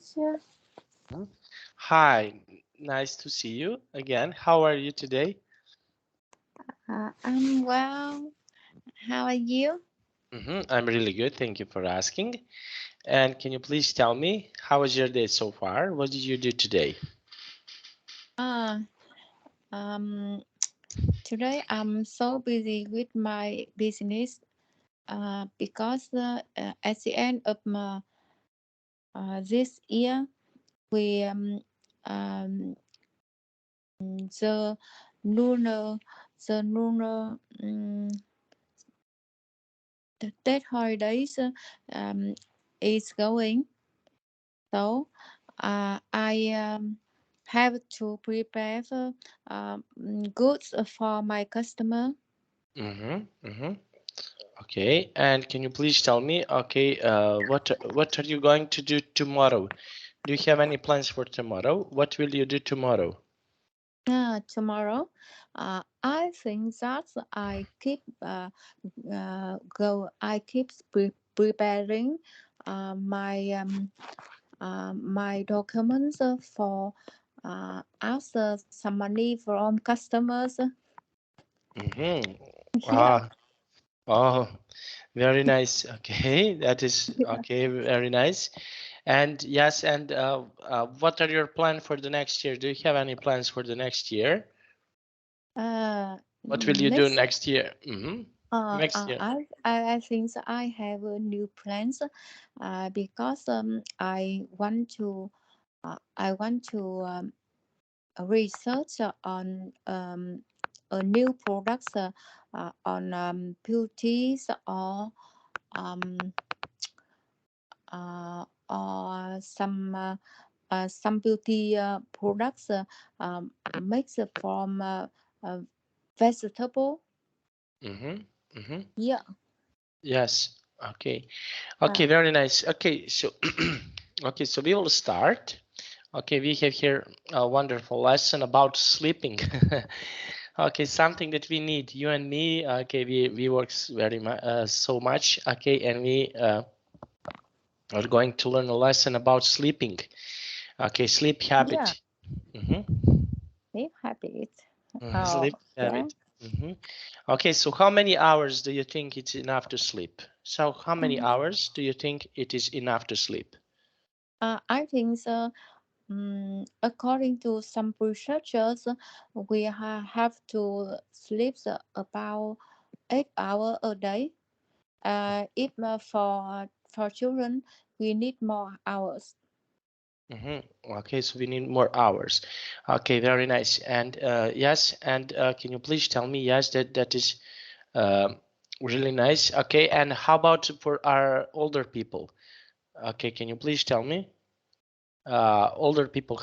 Sure. Hi, nice to see you again. How are you today? I'm well. How are you? I'm really good. Thank you for asking. And can you please tell me how was your day so far? What did you do today? Uh, um, Today I'm so busy with my business because at the end of this year, we um, the lunar the lunar the Tết holidays um, is going. So I have to prepare goods for my customer. Mm-hmm, mm-hmm. Okay, and can you please tell me, okay, what are you going to do tomorrow? Do you have any plans for tomorrow? What will you do tomorrow? Tomorrow, I think that I keep preparing my documents for ask some money from customers. Mm-hmm. Yeah. Ah, oh, very nice. Okay, that is okay, very nice. And yes, and what are your plans for the next year? Do you have any plans for the next year? What will you do Next, next year? Next year. I think that I have new plans because I want to research on a new products on beauties um, or some beauty products made from vegetable. Mm-hmm. Mm-hmm. Yeah. Yes. Okay. Uh, Okay, very nice. Okay, so okay, so we will start. Okay, we have here a wonderful lesson about sleeping. Okay, something that we need, you and me. Okay, we works very much so much. Okay, and we are going to learn a lesson about sleeping. Okay, sleep yeah. habit. Mhm. Sleep habit. Sleep Oh, yeah. habit. Okay, so how many hours do you think it's enough to sleep? So how many Mm, hours do you think it is enough to sleep? I think so. According to some researchers, we have to sleep about 8 hours a day. If for children, we need more hours. Okay, so we need more hours. Okay, very nice. And yes, and can you please tell me, yes, that is um really nice. Okay, and how about for our older people? Okay, can you please tell me? Older people,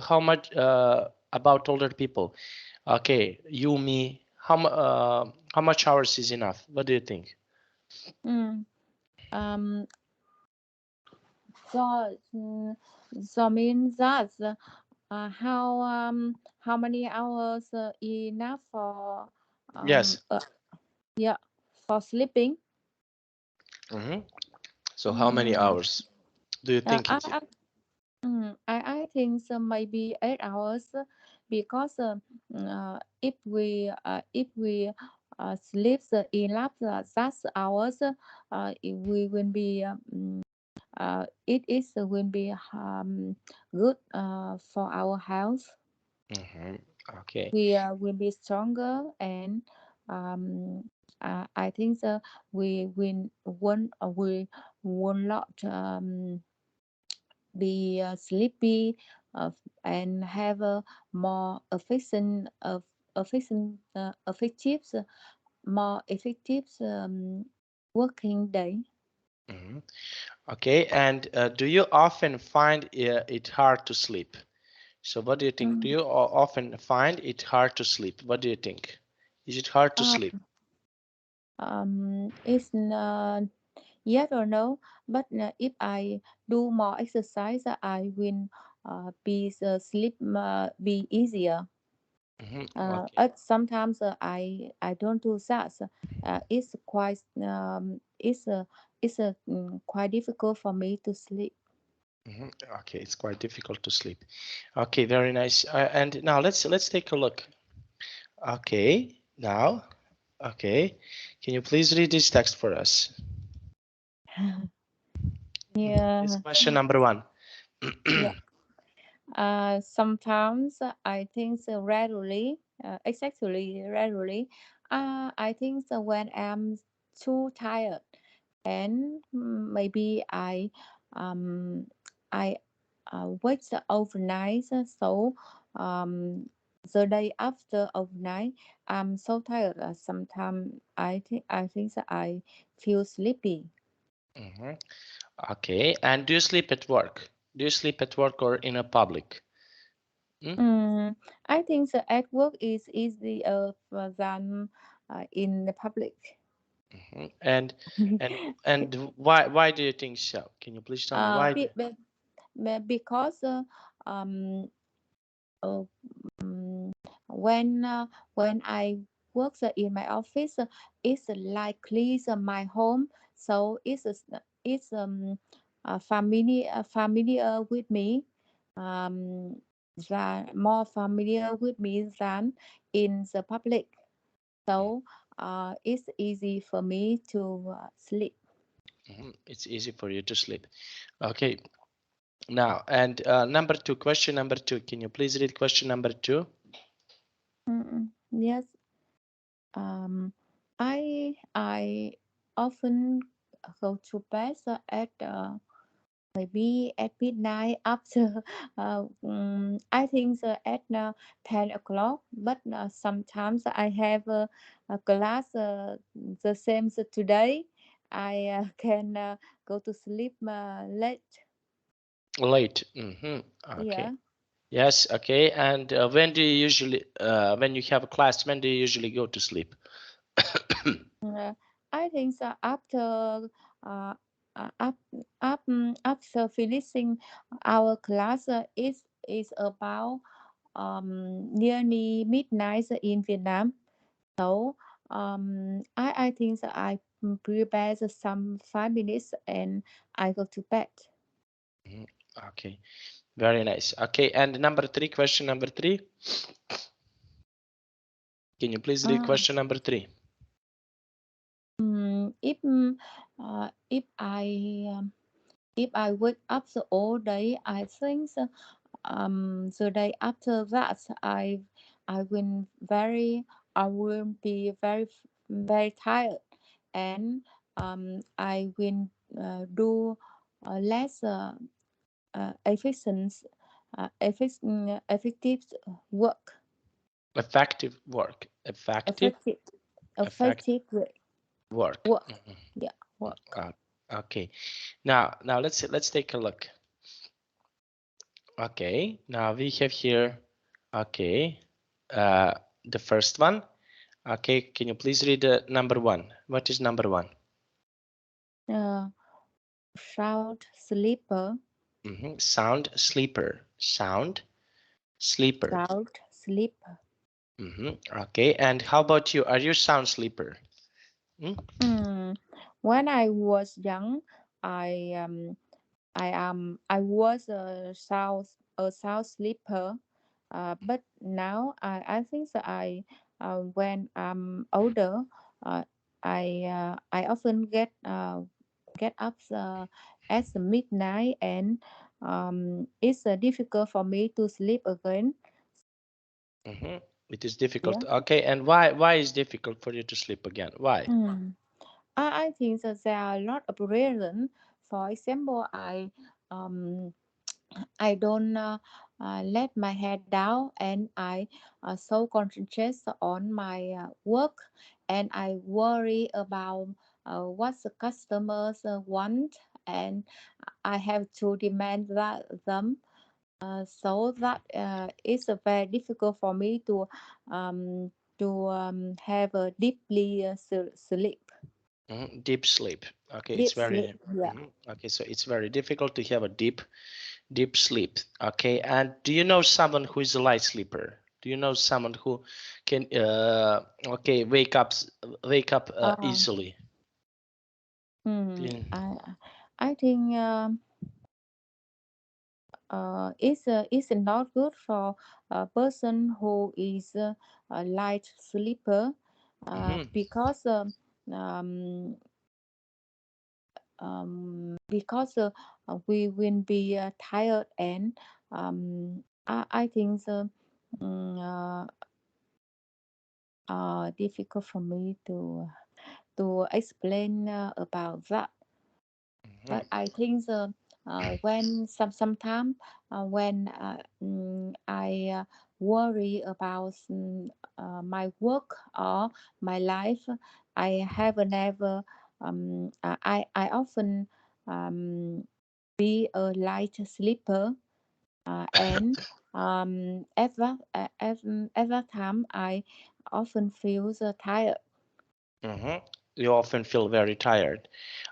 how much about older people? Okay, you, me, how much hours is enough? What do you think? Mm. Um, so, so means that how many hours enough for um Yes. uh, yeah, for sleeping. Mm-hmm. So how many Mm, hours do you uh, think I, it's? I I think so maybe 8 hours because if we sleep enough that hours, we will be it is will be good for our health. Mm-hmm. Okay. We will be stronger and um, I think so. We will not be sleepy uh, and have a more effective, more effective working day. Mm-hmm. Okay, and do you often find it hard to sleep? So what do you think? Do Mm. you often find it hard to sleep? What do you think? Is it hard to Uh, sleep? it's yes or no, but if I do more exercise, I will be sleep be easier. Okay. Sometimes I don't do that. It's quite quite difficult for me to sleep. Okay, it's quite difficult to sleep. Okay, very nice. And now let's take a look. Okay, now, okay, can you please read this text for us? It's Yeah, question number one. yeah. Sometimes I think so rarely, exactly rarely. I think so when I'm too tired, and maybe um, I wake up overnight. So um, the day after overnight, I'm so tired. Sometimes I think that I feel sleepy. Mhm. Okay, and do you sleep at work? Do you sleep at work or in a public? Mm? I think the at work is easier than in the public. And why do you think so? Can you please tell me uh, why? be, be, because um, uh, um, when I work in my office, it's likely my home, so it's familiar with me, um, more familiar with me than in the public. So it's easy for me to sleep. It's easy for you to sleep. Okay, now and number two, question number two. Can you please read question number two? Yes. Um, I often go to bed at maybe at midnight after I think at 10 o'clock. But sometimes I have a class the same as today. I can go to sleep late. Late. Okay. Yeah. Yes. Okay. And when do you usually, when you have a class, when do you usually go to sleep? Uh, I think so after uh, up, after finishing our class is about nearly midnight in Vietnam. So I think that I prepare some 5 minutes and I go to bed. Mhm. Okay. Very nice. Okay. And number three, question number three. Can you please read Uh, question number three? mm, if mm, if um, if I wake up the all day, I think the day after that I will I will be very tired, and I will do less effective work. Effective work. Effective. Effective Effective effective work. work. Yeah, work. Okay. Now let's take a look. Okay. Now we have here. Okay. Uh, the first one. Okay. Can you please read the number one? What is number one? uh, Shout sleeper. Sound sleeper. Sound sleeper. Shout sleeper. Okay. And how about you? Are you sound sleeper? Mm? When I was young, I I was a south sleeper, but now I think that when I'm older, uh, I often get up at the midnight, and it's difficult for me to sleep again. Mm-hmm. It is Yeah. difficult. Okay. And why is difficult for you to sleep again? Why? Mm. I think that there are a lot of reasons. For example, um I don't let my head down, and I so concentrate on my work, and I worry about what the customers want, and I have to demand that them. So that it's very difficult for me to have a deeply sleep, Deep sleep. Okay. It's deep sleep. very. Yeah. Okay. So it's very difficult to have a deep sleep. Okay. And do you know someone who is a light sleeper? Do you know someone who can okay wake up Um, easily? Do you- I think. is not good for a person who is a light sleeper, Mm-hmm. because um, we will be tired, and I think difficult for me to explain about that. Mm-hmm. But I think when sometimes when I worry about my work or my life, I have never I often be a light sleeper, and every time I often feel tired. Mm-hmm. You often feel very tired.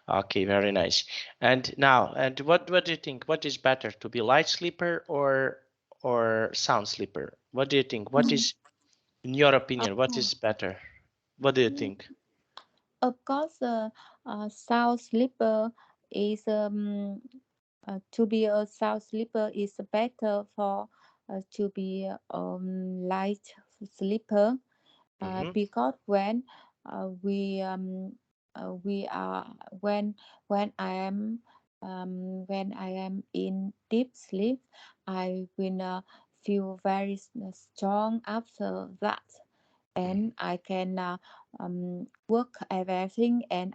Okay, very nice. And now, and what do you think? What is better, to be light sleeper or sound sleeper? What do you think? What Mm. is, in your opinion, what Uh, is better? What do you mm, think? of course, sound sleeper is to be a sound sleeper is better for to be light sleeper, Mm-hmm. because we are when I am in deep sleep, I will feel very strong after that, and I can work everything, and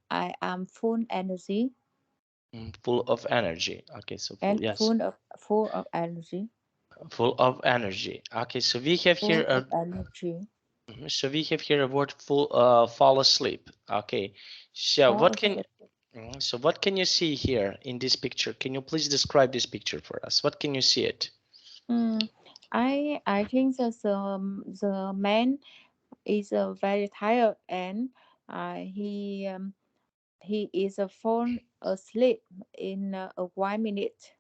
I am full energy, Full of energy. Okay, so full, and yes, full of energy, full of energy. Okay, so we have here full of energy. a word, full, fall asleep. Okay, so Fall what can, asleep. so what can you see here in this picture? Can you please describe this picture for us? What can you see it? Mm, I think that the man is very tired, and he is fall asleep in a 1 minute.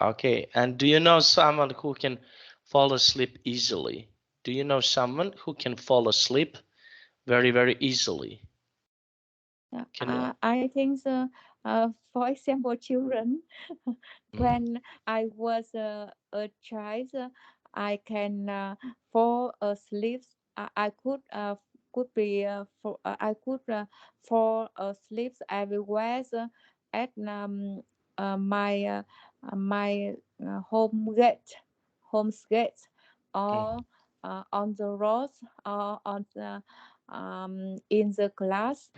Okay, and do you know someone who can fall asleep easily? Do you know someone who can fall asleep very, very easily? Can you? I think for example, children. Mhm, When I was a child, I can fall asleep. I could be I could fall asleep everywhere, at my home gate, or on the road, or on the in the class.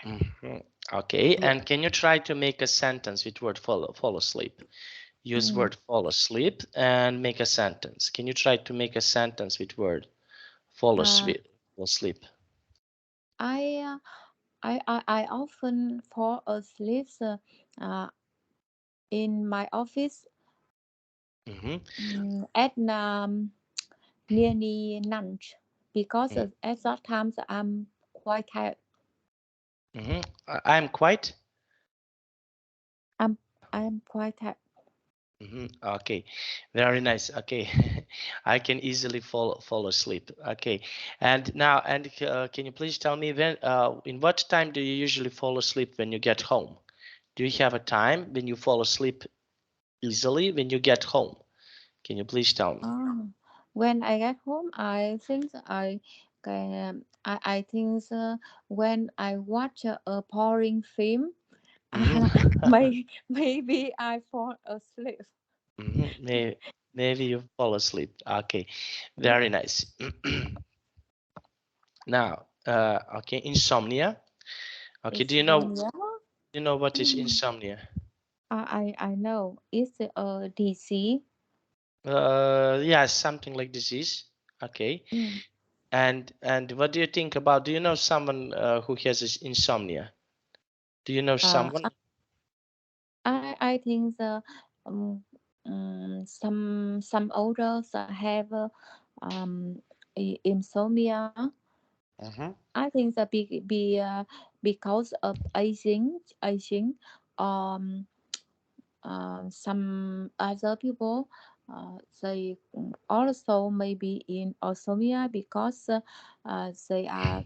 mhm. Okay, Yeah. and can you try to make a sentence with word fall asleep? Use Mm. word fall asleep and make a sentence. Can you try to make a sentence with word fall Uh, asleep? Fall asleep. I, uh, I often fall asleep uh, in my office, Mm-hmm. at nearly lunch, because at that time I'm quite tired. Mm-hmm. I'm quite. I'm I'm quite tired. Okay, very nice. Okay, I can easily fall asleep. Okay, and now, and can you please tell me when, in what time do you usually fall asleep when you get home? Do you have a time when you fall asleep easily when you get home? Can you please tell me? Oh. When I get home, I think I think when I watch a boring film, Mm-hmm. maybe I fall asleep. Maybe, maybe you fall asleep. Okay, Yeah. very nice. Now, okay, insomnia. Okay, do Insomnia. you know what is Mm. insomnia? I know it's a DC. Yeah, something like disease. Okay. Mm. And what do you think about? Do you know someone who has this insomnia? Do you know Uh, someone? I think um, some others have insomnia. Mm-hmm. I think that because of aging, um, some other people, they also maybe in insomnia, because they are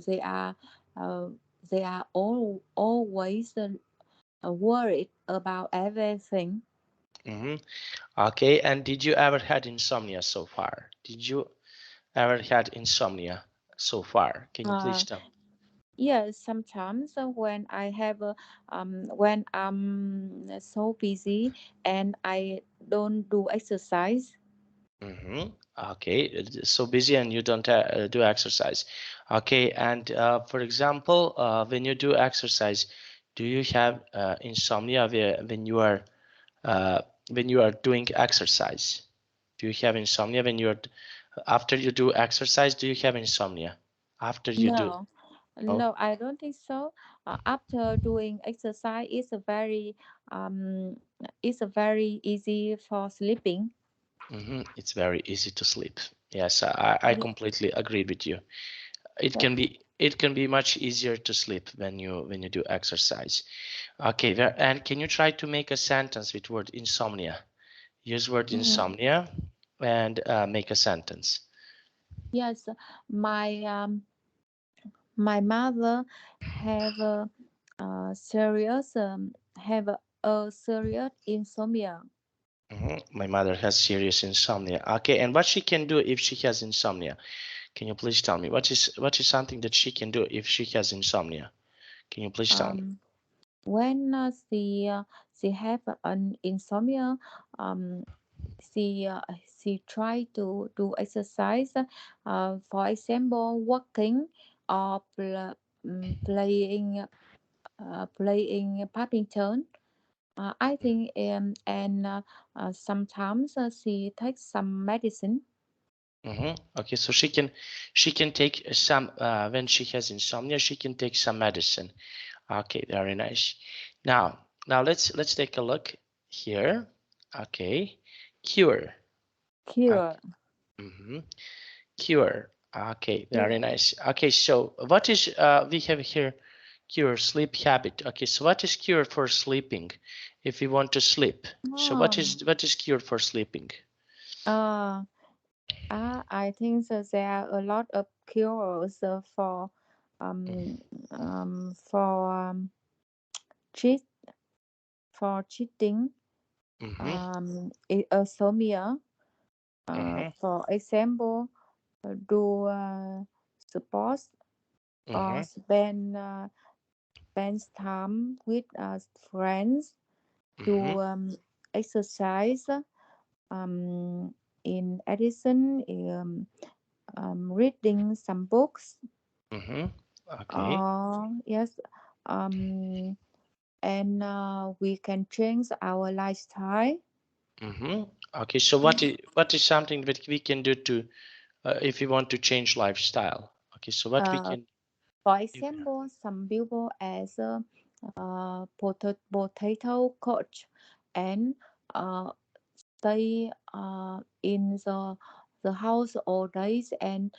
they are uh, they are always worried about everything. Mm-hmm. Okay, and did you ever had insomnia so far? Did you ever had insomnia so far? Can you please Uh, tell? yes, sometimes when I'm so busy and I don't do exercise. Mm-hmm. Okay, it's so busy and you don't do exercise. Okay, and for example, when you do exercise, do you have insomnia uh, when you are doing exercise? Do you have insomnia when you're after you do exercise? Do you have insomnia after you do? No, No. no, I don't think so. After doing exercise, um, it's a very easy for sleeping. It's very easy to sleep. Yes, I Yeah. completely agree with you. Yeah. It can be much easier to sleep when you do exercise. Okay, there, and can you try to make a sentence with word insomnia? Use word Mm, insomnia and make a sentence. yes, my my mother have serious a serious insomnia. My mother has serious insomnia. Okay, and what she can do if she has insomnia? Can you please tell me what is something that she can do if she has insomnia? Can you please tell me? Um, when she have an insomnia, um, she try to do exercise. For example, walking or playing badminton. I think and sometimes she takes some medicine. Okay, so she can take some when she has insomnia, she can take some medicine. Okay, very nice. Now let's take a look here. Okay, cure. Cure. Okay. Cure. Okay, very Cure. nice. Okay, so what is we have here cure sleep habit. Okay, so what is cure for sleeping? If we want to sleep. So Oh, what is cure for sleeping? uh, I think that there are a lot of cures um, for cheat for cheating, Mm-hmm, insomnia. mm-hmm, For example, do sports or mm-hmm, spend time with friends, mm-hmm, do exercise. In addition, reading some books. mm-hmm. Okay. Yes, um, and we can change our lifestyle. Mm-hmm. Okay, so what is something that we can do to if we want to change lifestyle? Okay, so what we Uh, can for if example, some people as a potato coach and uh, stay in the house all days and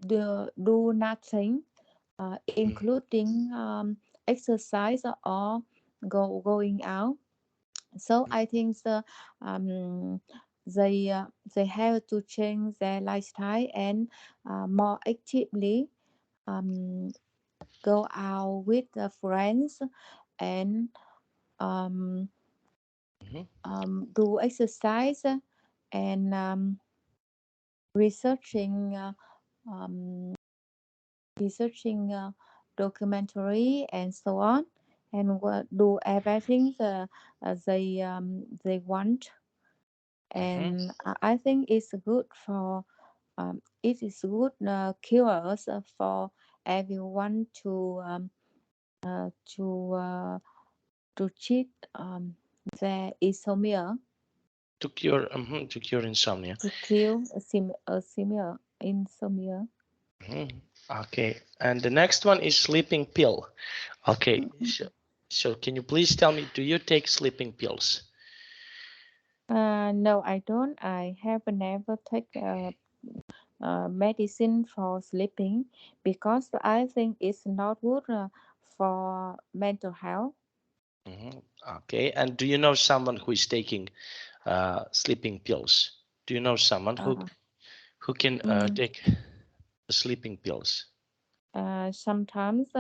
do nothing, including exercise or going out. So I think um, they have to change their lifestyle and more actively um, go out with friends and um, Mhm, do exercise and researching um, researching documentary and so on, and do everything they want. mhm. And I think it's good for it is good cures for everyone uh, to uh, to cheat their insomnia, To cure insomnia. to kill a similar insomnia. Mhm. Okay, and the next one is sleeping pill. Okay, so can you please tell me, do you take sleeping pills? No, I don't. I have never take medicine for sleeping because I think it's not good for mental health. Mhm. Okay, and do you know someone who is taking sleeping pills? Do you know someone Uh, who can mm, take sleeping pills? Sometimes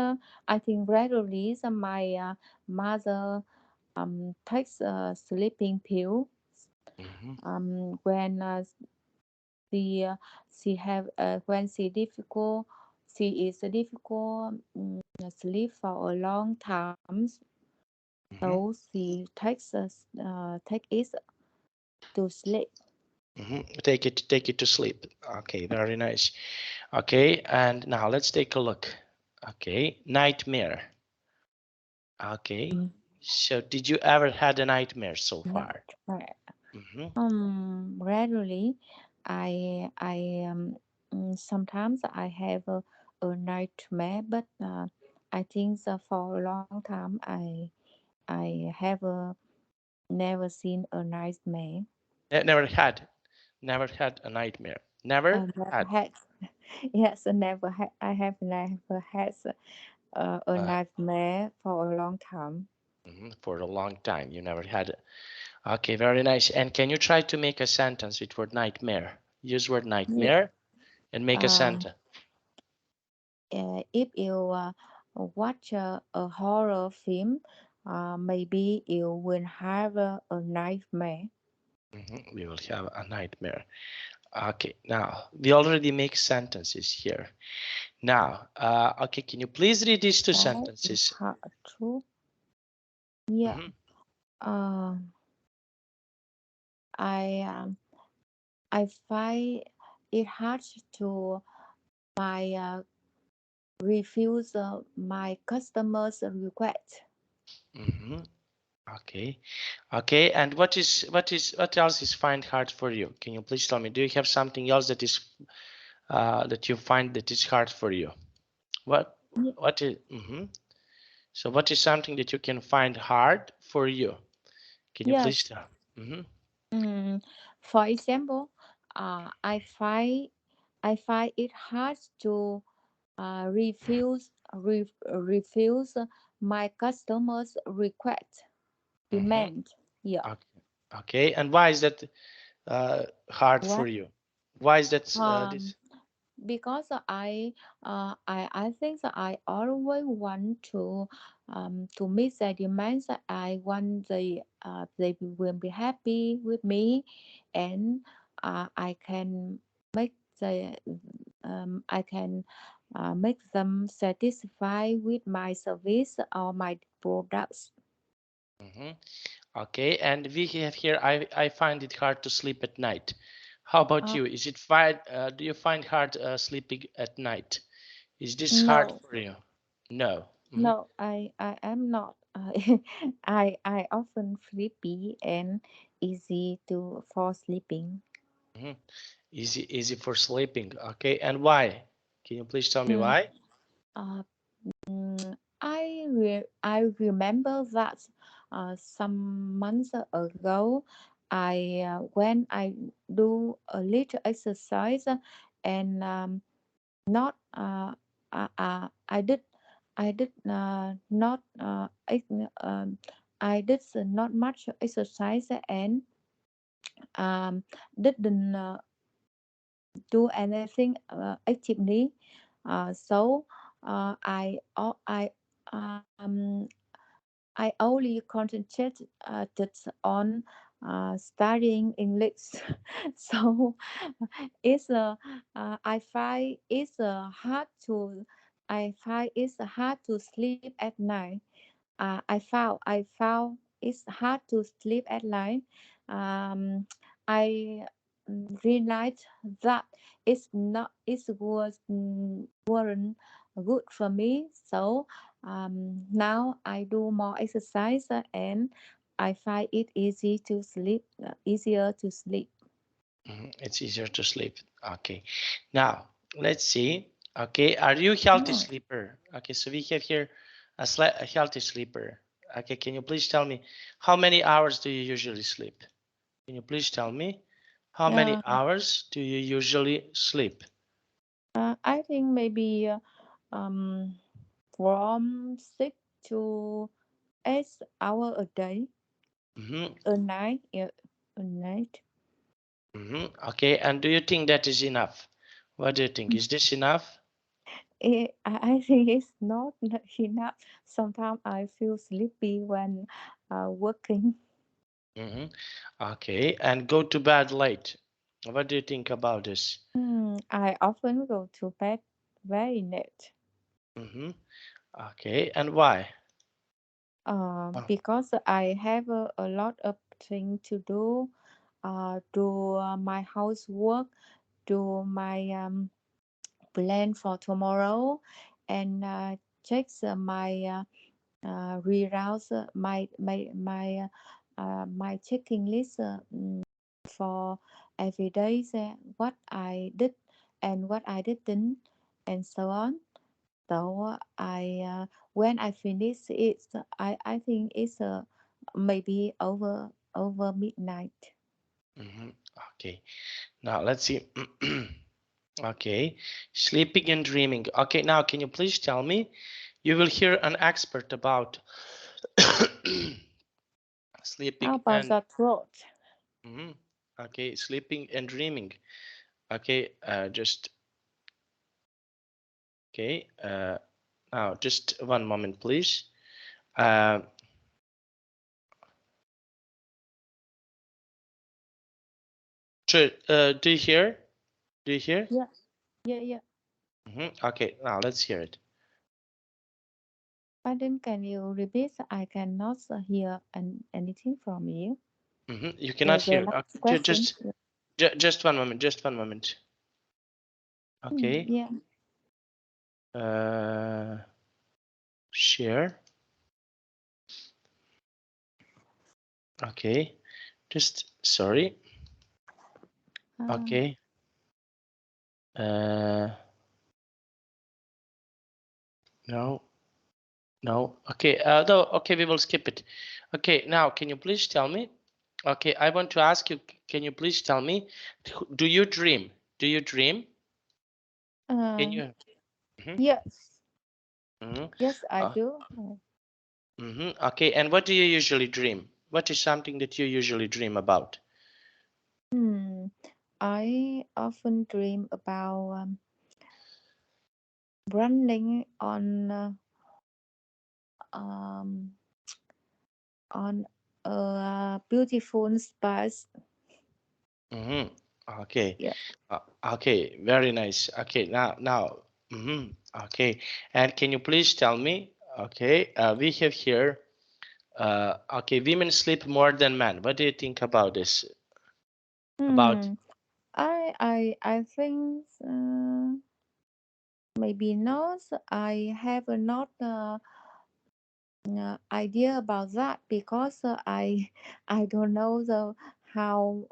I think regularly my mother takes a sleeping pill Hmm. when she she have when she is difficult sleep for a long time, Hmm. so she take it to sleep. Hmm. Take it to sleep. Okay, very nice. Okay, and now let's take a look. Okay, nightmare. Okay, Mm, so did you ever had a nightmare so far? Nightmare. Hmm. Rarely, sometimes I have a nightmare, but I think for a long time I have never seen a nightmare. Never had a nightmare. Never Never had. had. Yes, I have never had a Uh, nightmare for a long time. for a long time, you never had it. Okay, very nice. And can you try to make a sentence with word nightmare? Use word Yeah. nightmare and make a Uh, sentence. if you watch a horror film, maybe you will have a nightmare. We will have a nightmare. Okay, now we already make sentences here. Now, okay, can you please read these two That is sentences? hard true. Yeah. Mhm. Uh, I I find it hard to my refuse my customers' request. Mhm. Okay, okay. And what else is find hard for you? Can you please tell me? Do you have something else that is that you find that is hard for you? What Yeah. what is? So what is something that you can find hard for you? Can you please Yes. tell? Mm-hmm. Mm, for example, I find it hard to refuse my customers' request Mm-hmm. demand. Yeah. Okay. Okay. And why is that hard for What? you? Why is that Um, this? because I think that I always want to meet their demands. I want they will be happy with me, and I can make the I can make them satisfied with my service or my products. Mm-hmm. Okay. And we have here. I find it hard to sleep at night. How about Uh, you? Is it fine? Do you find hard sleeping at night? Is this hard no, for you? No. Mm-hmm. no, I am not. I often sleepy and easy to fall sleeping. Mm-hmm. Easy for sleeping. Okay. And why? Can you please tell me Mm, why? uh, I remember that some months ago, I when I do a little exercise and not I did not I did not much exercise and um, didn't do anything actively. So um, I only concentrated on studying English. So it's I find it's hard to sleep at night. I found it's hard to sleep at night. Um, I realized that it weren't good for me. So now I do more exercise and I find it easier to sleep. It's easier to sleep. Okay. Now, let's see. Okay. Are you a healthy Mm. sleeper? Okay. So we have here a healthy sleeper. Okay. Can you please tell me how many hours do you usually sleep? Can you please tell me how many Uh, hours do you usually sleep? I think maybe um, from 6 to 8 hours a day, Mm-hmm. a night, yeah, a night. Mm-hmm. Okay. And do you think that is enough? What do you think? Is this enough? I think it's not enough. Sometimes I feel sleepy when working. Mm-hmm. Okay, and go to bed late. What do you think about this? I often go to bed very late. Mm-hmm. Okay, and why? Oh, Because I have a lot of things to do. Do my housework, do my plan for tomorrow, and check my reroute my checking list for every day, what I did and what I didn't, and so on. So I when I finish it, I think it's maybe over midnight. mm-hmm. Okay, now let's see. Okay, sleeping and dreaming. Okay, now can you please tell me? You will hear an expert about How sleeping about and the throat? mhm. Okay, sleeping and dreaming. Okay, just okay. Now just one moment, please. Uh, do you hear? Do you hear? Yeah, yeah. Okay, now let's hear it. But then can you repeat? I cannot hear anything from you. You cannot The hear. last question. Just one moment. Just one moment. Okay. Yeah. Uh, share. Okay. Just sorry. Uh, Okay. Uh, no, no. Okay. No. Okay, we will skip it. Okay. Now, can you please tell me? Okay, I want to ask you. Can you please tell me? Do you dream? Do you dream? Can uh, you? Mm-hmm. yes. Mm-hmm. Yes, I Uh, do. Okay. And what do you usually dream? What is something that you usually dream about? Hmm. I often dream about running um, on a beautiful space. Mm-hmm. Okay. Yeah. Okay. Very nice. Okay. Now. Mm-hmm. Okay. And can you please tell me? Okay. We have here. Okay. Women sleep more than men. What do you think about this? About. Hmm. I think maybe not. I have not idea about that because I don't know how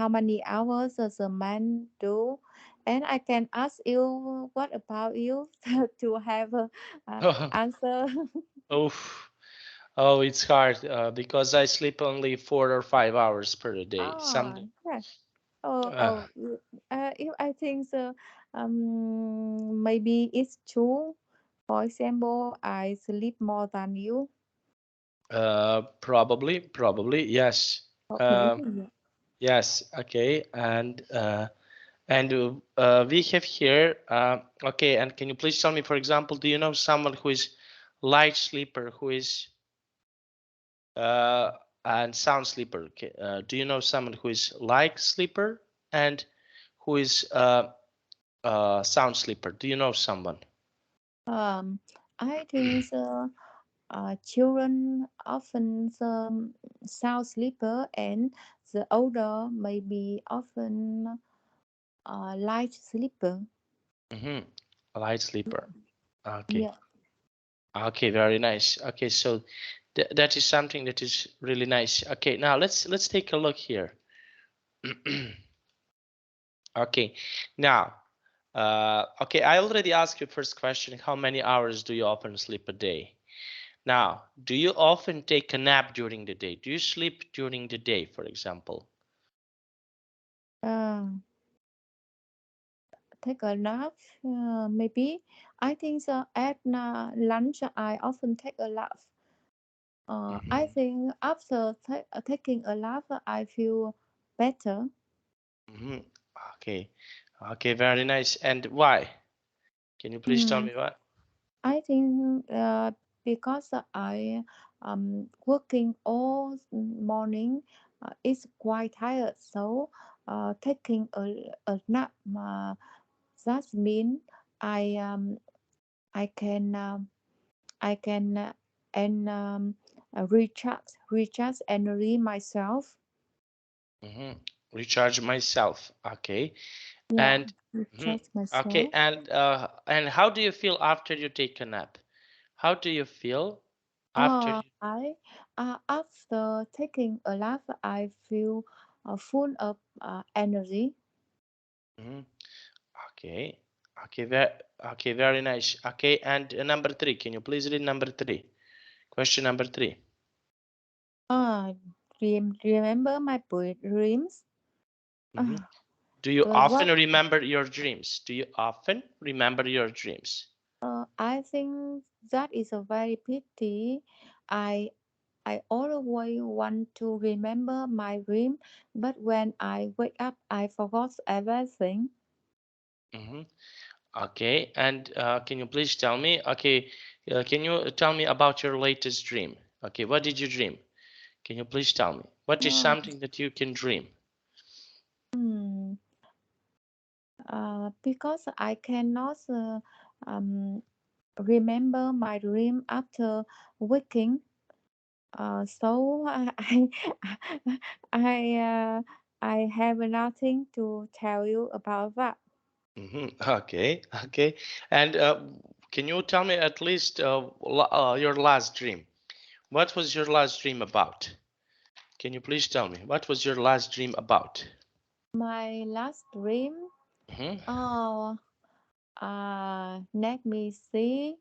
many hours does a man do, and I can ask you what about you to have a answer. Oh. Oh, it's hard because I sleep only 4 or 5 hours per day. Ah, yeah. Oh, Uh, oh. If I think so, maybe it's true. For example, I sleep more than you. probably, yes. Probably. Uh, yes, okay, and we have here. Okay, and can you please tell me, for example, do you know someone who is light sleeper, who is uh, and sound sleeper? Okay, do you know someone who is light sleeper and who is sound sleeper? Do you know someone? Um, I think children often sound sleeper, and the older maybe often light sleeper. Mm-hmm. Light sleeper. Okay. Yeah. Okay, very nice. Okay, so that is something that is really nice. Okay, now let's take a look here. Okay, now, okay, I already asked you first question. How many hours do you often sleep a day? Now, do you often take a nap during the day? Do you sleep during the day, for example? Uh, take a nap. Maybe I think at lunch I often take a nap. I Mm-hmm. think after taking a nap I feel better. Mm-hmm. Okay, okay, very nice. And why? Can you please tell Mm, me what? I think because I working all morning, it's quite tired. So taking a nap, that mean I I can I can and recharge energy myself. Hmm. Recharge myself. Okay. Yeah, And mhm. recharge Okay. myself. And how do you feel after you take a nap? How do you feel after you? I after taking a nap, I feel full of energy. Mhm. Okay. Okay. Okay. Very nice. Okay. And number three. Can you please read number three? Question number three. Uh, remember my dreams. Mhm. Uh, Do you often what remember your dreams? Do you often remember your dreams? I think that is a very pity. I I always want to remember my dream, but when I wake up, I forgot everything. Hmm. Okay, and can you please tell me? Okay, can you tell me about your latest dream? Okay, what did you dream? Can you please tell me? What is Uh, something that you can dream? hmm, because I cannot remember my dream after waking. So I, I have nothing to tell you about that. Hmm. Okay, okay. And can you tell me at least your last dream? What was your last dream about? Can you please tell me? What was your last dream about? My last dream. Hmm. Oh, let me see.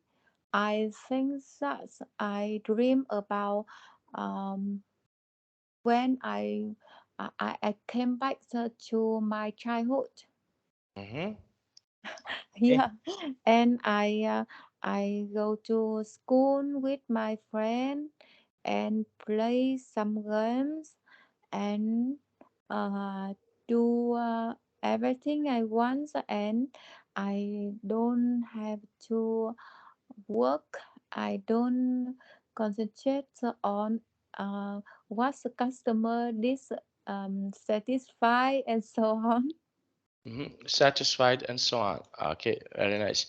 I think that I dream about um, when I came back to my childhood. Hmm. Okay. Yeah, and I go to school with my friend and play some games and uh, do everything I want, and I don't have to work. I don't concentrate on what the customer is satisfied and so on. Satisfied and so on. Okay, very nice.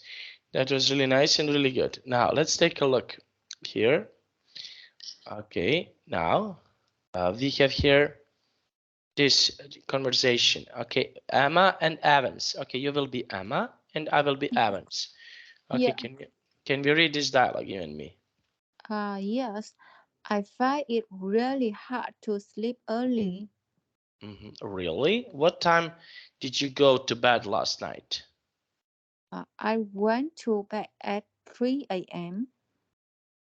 That was really nice and really good. Now let's take a look here. Okay, now we have here this conversation. Okay, Emma and Evans. Okay, you will be Emma and I will be Evans. Okay, Yeah. can we read this dialogue, you and me? Yes, I find it really hard to sleep early. Really? What time did you go to bed last night? I went to bed at 3 a.m.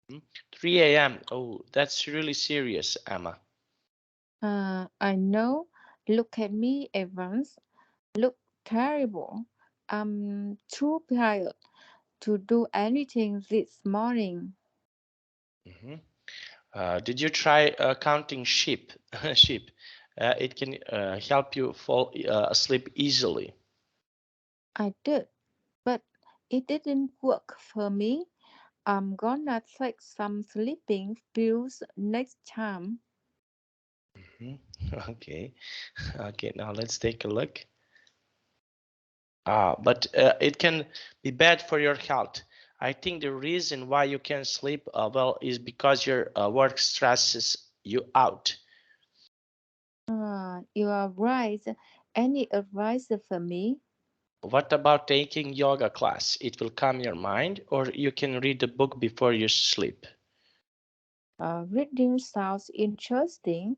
Mhm. 3 a.m. Oh, that's really serious, Emma. I know. Look at me, Evans. Look terrible. I'm too tired to do anything this morning. Mhm. Did you try counting sheep? Sheep. It can help you fall asleep easily. I did, but it didn't work for me. I'm gonna take some sleeping pills next time. Mhm. Okay. Okay. Now let's take a look. But it can be bad for your health. I think the reason why you can't sleep well is because your work stresses you out. You are right. Any advice for me? What about taking yoga class? It will calm your mind, or you can read a book before you sleep. Reading sounds interesting.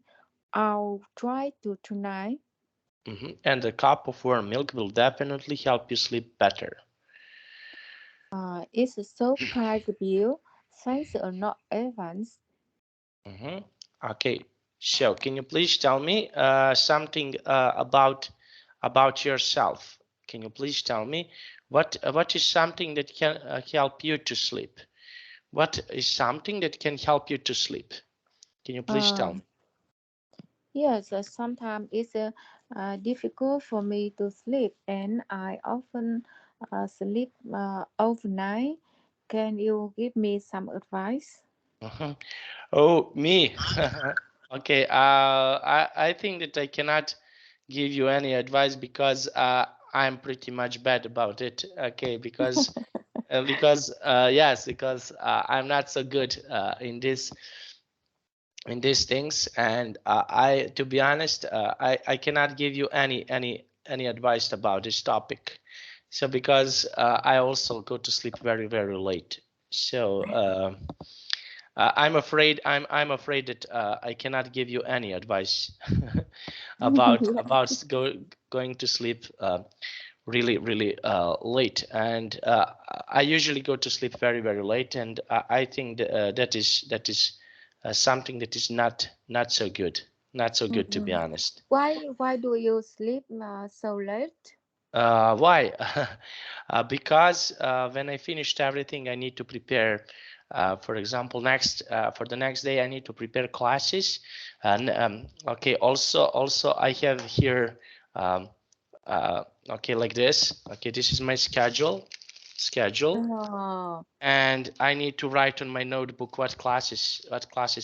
I'll try to tonight. And a cup of warm milk will definitely help you sleep better. It's so kind of you. Thanks a lot, Evans. Mhm. Okay, so can you please tell me something about yourself? Can you please tell me what is something that can help you to sleep? What is something that can help you to sleep? Can you please tell Uh, me? yes, sometimes it's difficult for me to sleep, and I often sleep overnight. Can you give me some advice? Mhm. Oh, me. Okay, I think that I cannot give you any advice because I'm pretty much bad about it. Okay, because yes, because I'm not so good in these things, and I, to be honest, I cannot give you any advice about this topic. So because I also go to sleep very late. So. I'm afraid that I cannot give you any advice about going to sleep really late. And I usually go to sleep very late, and I think that is something that is not so good, not so good, to be Mhm. honest. Why do you sleep so late? Why? Because when I finished everything, I need to prepare. For example, next for the next day, I need to prepare classes. And okay, also I have here, okay, like this. Okay, this is my schedule, Oh, and I need to write on my notebook what classes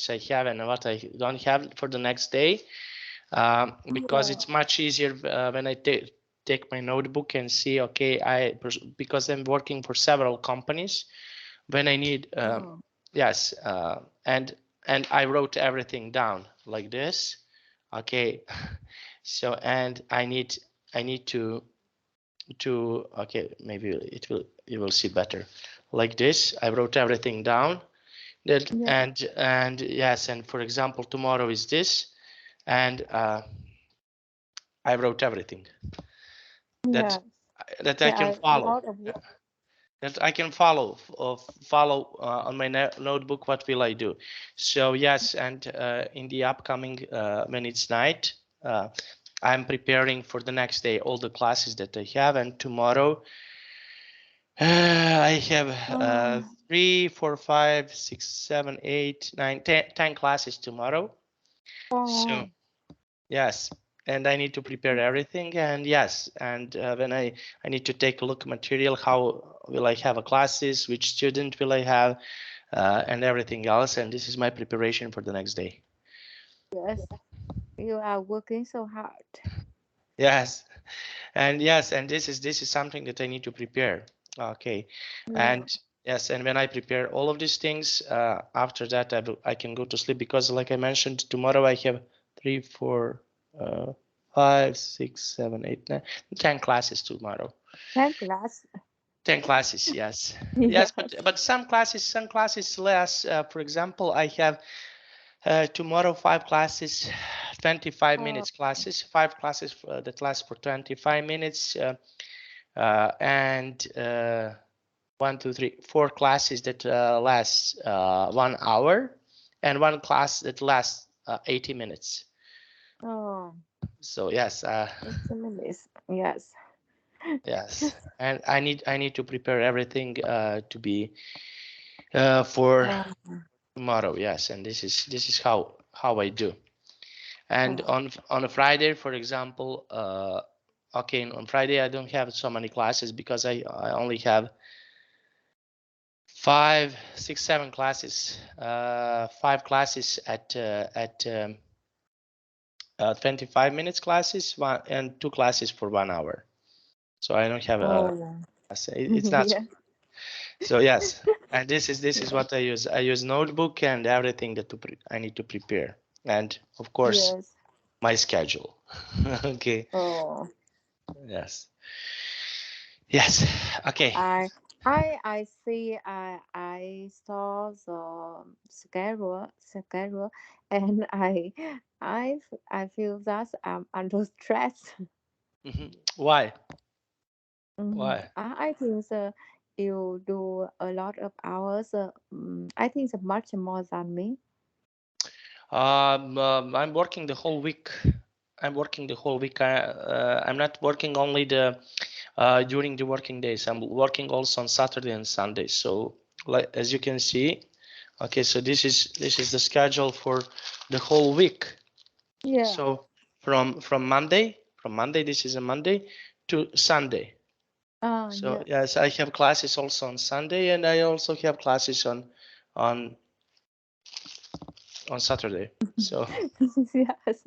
I have and what I don't have for the next day, because yeah. it's much easier when I take my notebook and see, okay, because I'm working for several companies, when I need Oh, yes, and I wrote everything down like this. Okay. So, and I need to okay, maybe it will, you will see better like this. I wrote everything down, that, yeah. and yes, and for example, tomorrow is this, and I wrote everything that Yes. that I There can are a follow. lot of Yeah. That I can follow on my notebook. What will I do? So yes, and in the upcoming when it's night, I'm preparing for the next day all the classes that I have, and tomorrow I have oh, 3, 4, 5, 6, 7, 8, 9, 10 classes tomorrow. So oh, yes, and I need to prepare everything, and yes, and when I need to take a look material, how will I have a classes, which student will I have, and everything else, and this is my preparation for the next day. yes. You are working so hard. Yes, and yes, and this is something that I need to prepare. Okay, Yeah. and yes, and when I prepare all of these things, after that I can go to sleep, because like I mentioned, tomorrow I have 3, 4, 5, 6, 7, 8, 9, 10 classes tomorrow. Thank class. 10 classes, yes. Yes, Yes. but some classes less. For example, I have tomorrow 5 classes, 25 Oh, minutes classes, 5 classes that last for 25 minutes, and 4 classes that last 1 hour, and one class that lasts 80 minutes. oh, So yes, it's a minute. Yes. yes, and I need to prepare everything to be for Oh, tomorrow. Yes, and this is how I do. And oh, on a Friday, for example, okay, on Friday I don't have so many classes, because I only have 5, 6, 7 classes. 5 classes at 25 minutes classes, one and 2 classes for 1 hour. So I don't have a oh. class. It's not so. Yeah. So yes, and this is what I use. I use notebook and everything that I need to prepare, and of course Yes. my schedule. Okay. Oh, Yes. Yes. Okay. I I see. I saw the schedule, and I feel that I'm under stress. Why? Why? I think you do a lot of hours. I think much more than me. I'm working the whole week. I'm working the whole week. I'm not working only the during the working days. I'm working also on Saturday and Sunday. So, like as you can see, okay. So this is the schedule for the whole week. Yeah. So from Monday, this is a Monday to Sunday. So Yeah. yes, I have classes also on Sunday, and I also have classes on on Saturday. So Yes.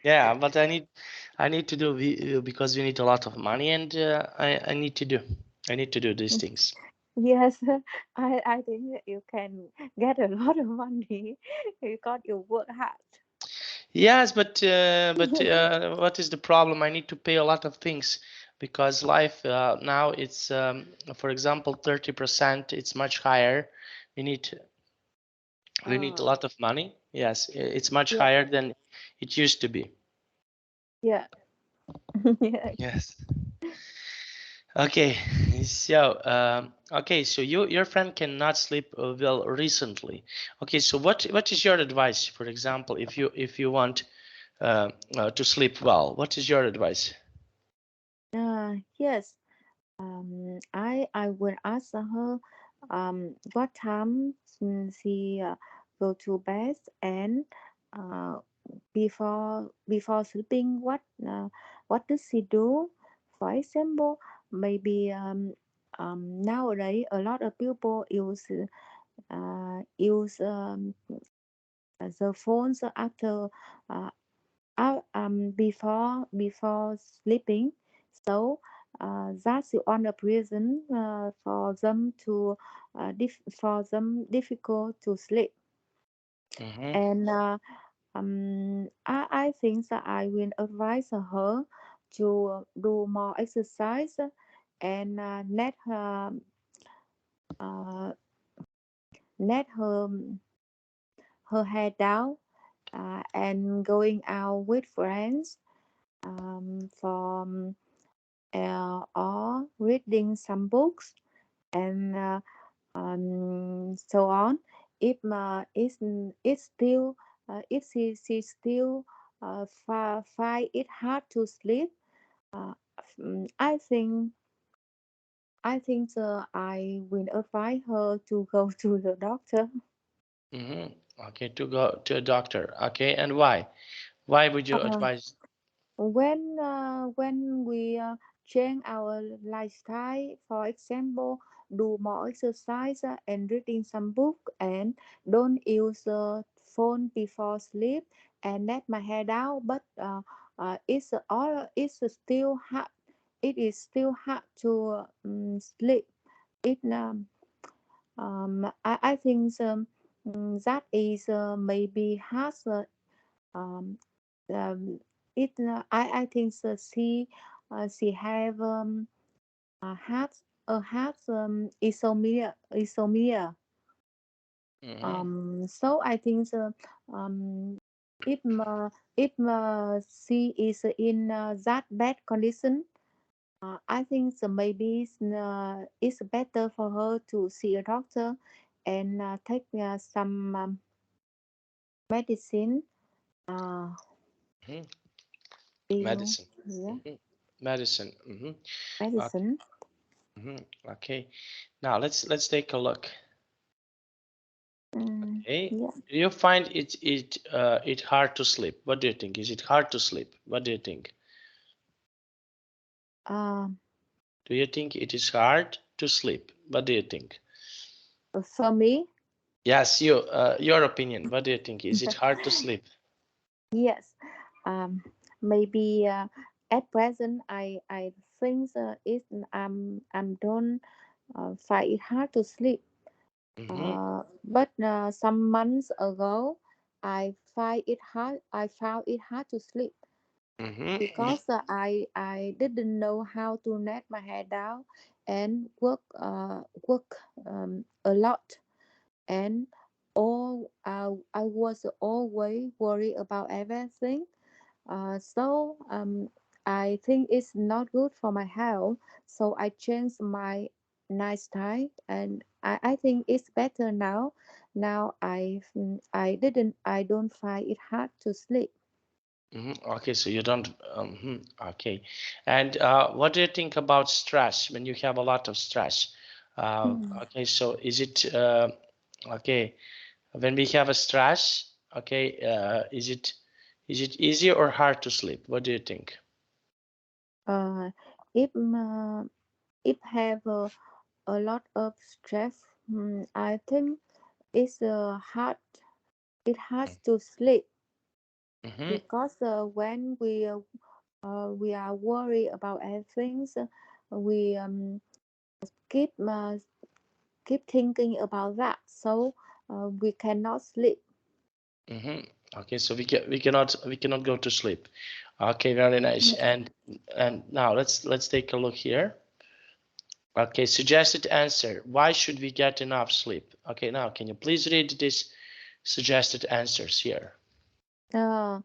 yeah, but I need to do because we need a lot of money, and I need to do these things. Yes, I think that you can get a lot of money because you work hard. Yes, but what is the problem? I need to pay a lot of things because life now it's for example 30%. It's much higher. We need we need a Uh, lot of money. Yes, it's much yeah, higher than it used to be. yeah, yeah. Yes. Okay. So your friend cannot sleep well recently. Okay. So what is your advice? For example, if you want to sleep well, what is your advice? Yes. I will ask her what time she go to bed, and uh, before sleeping, what does she do? For example, maybe nowadays a lot of people use the phones after uh, before sleeping. So that's the one of reason for them difficult to sleep. Mm-hmm. And I think that I will advise her to do more exercise, and uh, let her head down, and going out with friends, for or reading some books, and so on. If it's still if she still find it hard to sleep, uh, I will advise her to go to the doctor. Mm-hmm. Okay, to go to a doctor. Okay, and why? Why would you Uh, advise? when we change our lifestyle, for example, do more exercise, and reading some book, and don't use phone before sleep, and let my hair down, but it's still hard. It is still hard to sleep. It I think that is maybe has um, um, it I think she have has isomia. Mm-hmm. So I think um if she is in that bad condition, I think maybe it's better for her to see a doctor, and take some medicine. Uh, Mm-hmm. Pill, Medicine. yeah, Mm-hmm. Medicine. Mm-hmm. Okay. medicine. Mm-hmm. Okay. Now let's take a look. Okay. Yeah. Do you find it hard to sleep? What do you think? Is it hard to sleep? What do you think? Um, Do you think it is hard to sleep? What do you think? for me, Yes, your opinion. What do you think? Is it hard to sleep? yes. Maybe at present, I think it I'm don't find it hard to sleep. Mm-hmm. But some months ago, I found it hard to sleep, Mm-hmm. because I didn't know how to let my head down, and work a lot, and I was always worried about everything. So I think it's not good for my health. So I changed my lifestyle, and I think it's better now. Now I don't find it hard to sleep. Okay, so you don't. Okay, and what do you think about stress when you have a lot of stress? Hmm. Okay, so is it okay when we have a stress? Okay, is it easy or hard to sleep? What do you think? Uh, if if have a lot of stress, I think it's hard. It has to sleep Mm-hmm. because when we are worried about everything, we keep keep thinking about that, so we cannot sleep. Mm-hmm. Okay, so we cannot go to sleep. Okay, very nice. And now let's take a look here. Okay, suggested answer. Why should we get enough sleep? Okay, now can you please read these suggested answers here? Uh,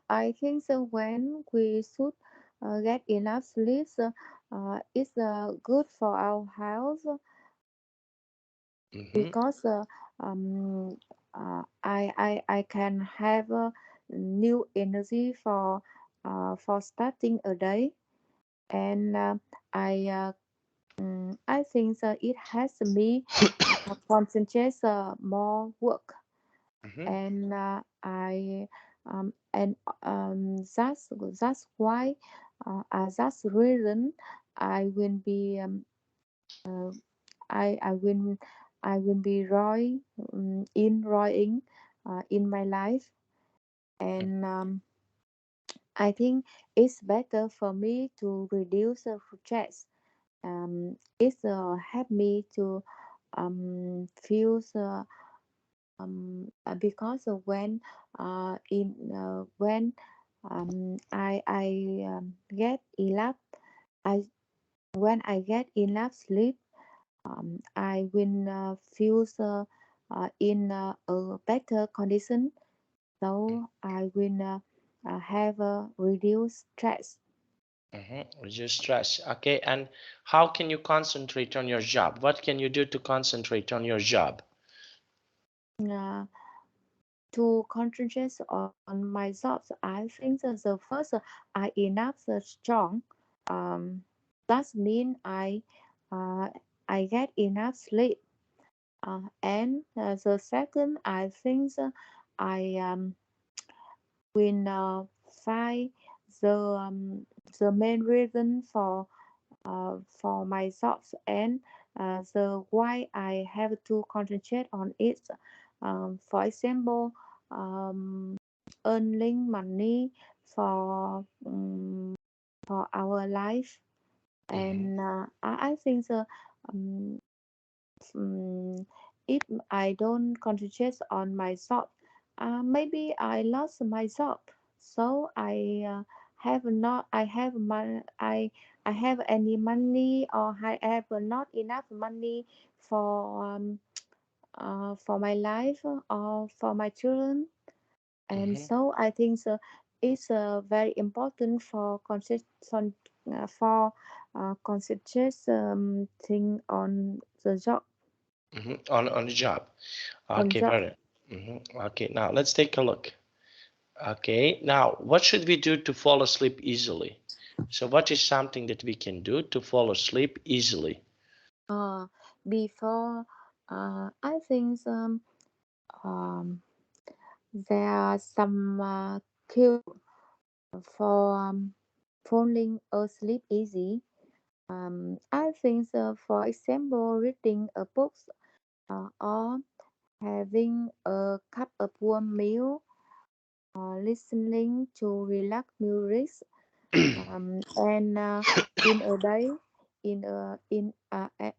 I think so when we should get enough sleep, it's good for our health Mm-hmm. because um, I can have new energy for starting a day, and I think it has me concentrate more work, Mm-hmm. and and that's why that's the reason I will be uh, I will be enrolling in my life, and I think it's better for me to reduce stress. It's help me to feel because of when I get enough I when I get enough sleep, I will feel in a better condition, so I will have a reduced stress. Mm-hmm. Reduce stress. Okay, and how can you concentrate on your job? What can you do to concentrate on your job? Uh, to concentrate on my thoughts, I think that the first I enough strong. Um, that mean uh, I get enough sleep. And the second, I think I will find the the main reason for my thoughts, and the why I have to concentrate on it. For example, um, earning money for for our life, Mm-hmm. and I think um, mm, if I don't concentrate on my thought, maybe I lost my job. So I have not I have mon- I have any money, or I have not enough money for my life or for my children. And Mm-hmm. so I think it's very important for concentrate thing Mm-hmm. On the job. on Okay, job. very. Mm-hmm. Okay, now let's take a look. Okay, now what should we do to fall asleep easily? So, what is something that we can do to fall asleep easily? Uh, Before, I think um, there are some cue for falling asleep easy. I think, for example, reading a book, or having a cup of warm meal, or listening to relax music, and in a day,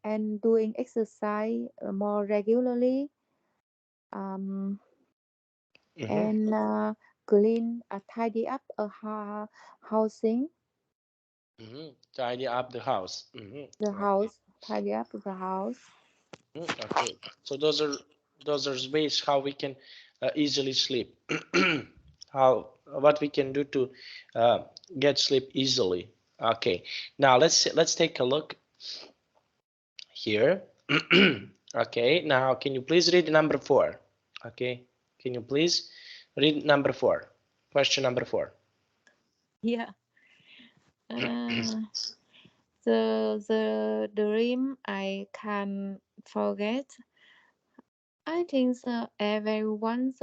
and doing exercise more regularly, um, Mm-hmm. and clean, tidy up housing, Mm-hmm. Tidy up the house. the Mm-hmm. Okay. house, tidy up the house. Okay. So those are ways how we can easily sleep. How what we can do to uh, get sleep easily. Okay. Now let's take a look here. Okay. Now can you please read number 4? Okay. Can you please read number 4? Question number 4. Yeah. Uh, the dream I can forget. I think everyone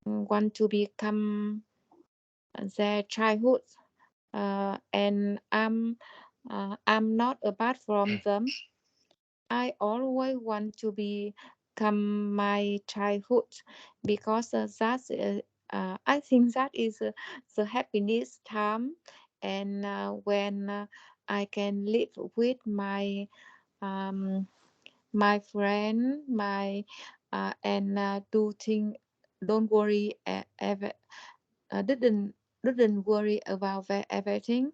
want to become their childhood. and I'm not apart from them. I always want to become my childhood because I think that is the happiness time, and when I can live with um, my friend, my and do thing. Don't worry, ever didn't worry about everything,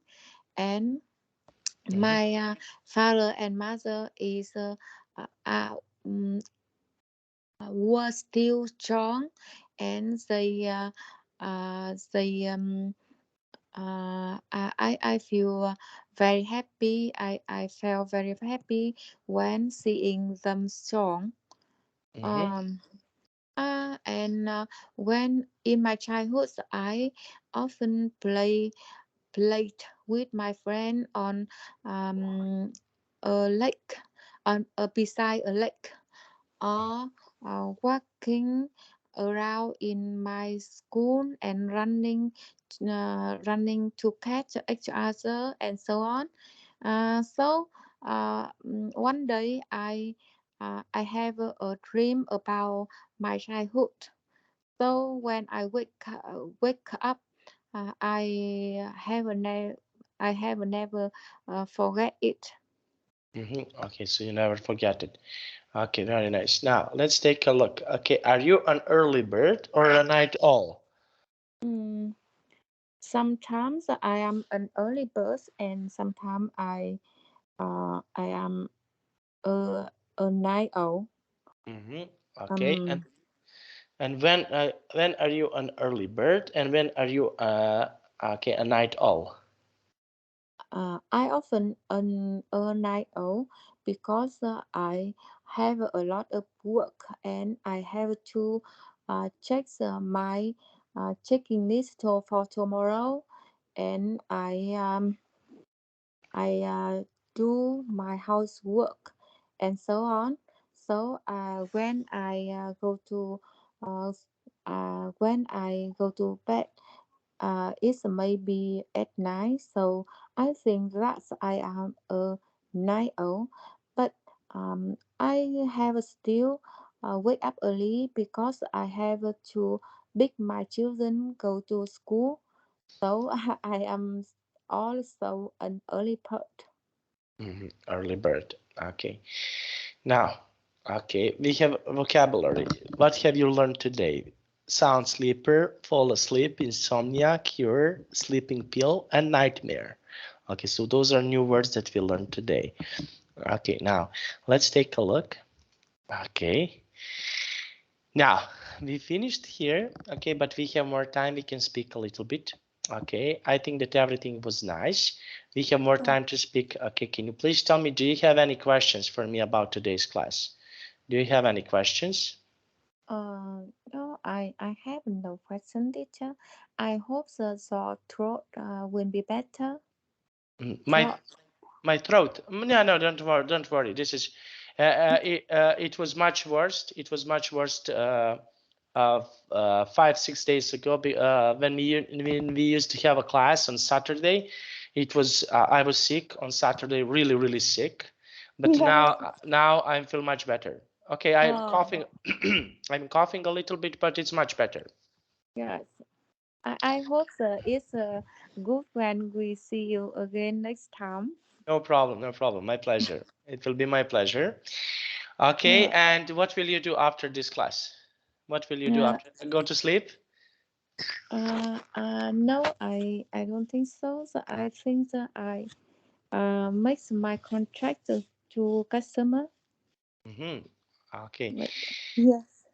and Mm-hmm. my father and mother is uh, uh, mm, were still strong, and they I feel very happy. I felt very happy when seeing them strong. Mm-hmm. Um, and when in my childhood, I often played with my friend on a lake, on beside a lake, or walking around in my school and running to catch each other and so on. One day I have a dream about my childhood. So when I wake up, I have never forget it. Mm-hmm. Okay, so you never forget it. Okay, very nice. Now let's take a look. Okay, are you an early bird or a night owl? Mm, Sometimes I am an early bird, and sometimes I am a night owl. Mm-hmm. Okay, Um, and when are you an early bird and when are you okay a night owl? I often a night owl because I have a lot of work and I have to check my checking list for tomorrow, and I do my housework and so on. So uh, when I go to bed, it's maybe at night. So I think that I am a night owl, but I have still wake up early because I have to pick my children go to school. So I am also an early bird. Hmm. Early bird. Okay. Now, okay, we have vocabulary. What have you learned today? Sound sleeper, fall asleep, insomnia, cure, sleeping pill, and nightmare. Okay, so those are new words that we learned today. Okay, now let's take a look. Okay, now we finished here. Okay, but we have more time. We can speak a little bit. Okay, I think that everything was nice. We have more Uh, time to speak. Okay, can you please tell me, do you have any questions for me about today's class? Do you have any questions? no, I have no question, teacher. I hope the sore throat will be better. Mm, My Throat. my throat. No, no, don't worry, don't worry. This is it was much worse. It was much worse 5 6 days ago when we used to have a class on Saturday. It was I was sick on Saturday, really really sick, but Yes. now I feel much better. Okay, I'm Oh, coughing. I'm coughing a little bit, but it's much better. yes. I hope it's good when we see you again next time. No problem, no problem. My pleasure. It will be my pleasure. Okay, Yeah. and what will you do after this class? What will you do Uh, after? Go to sleep? no, I don't think so. So I think that I makes my contract to customer. Mm-hmm. Okay, Like, yes.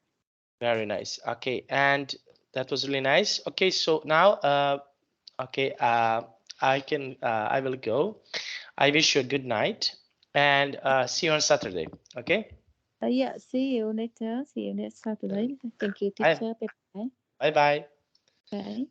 very nice. Okay, and that was really nice. Okay, so now, okay, I will go. I wish you a good night and see you on Saturday. Okay, Yeah. See you later. See you next Saturday. Thank you, bye, teacher. Bye bye. bye, bye. Bye.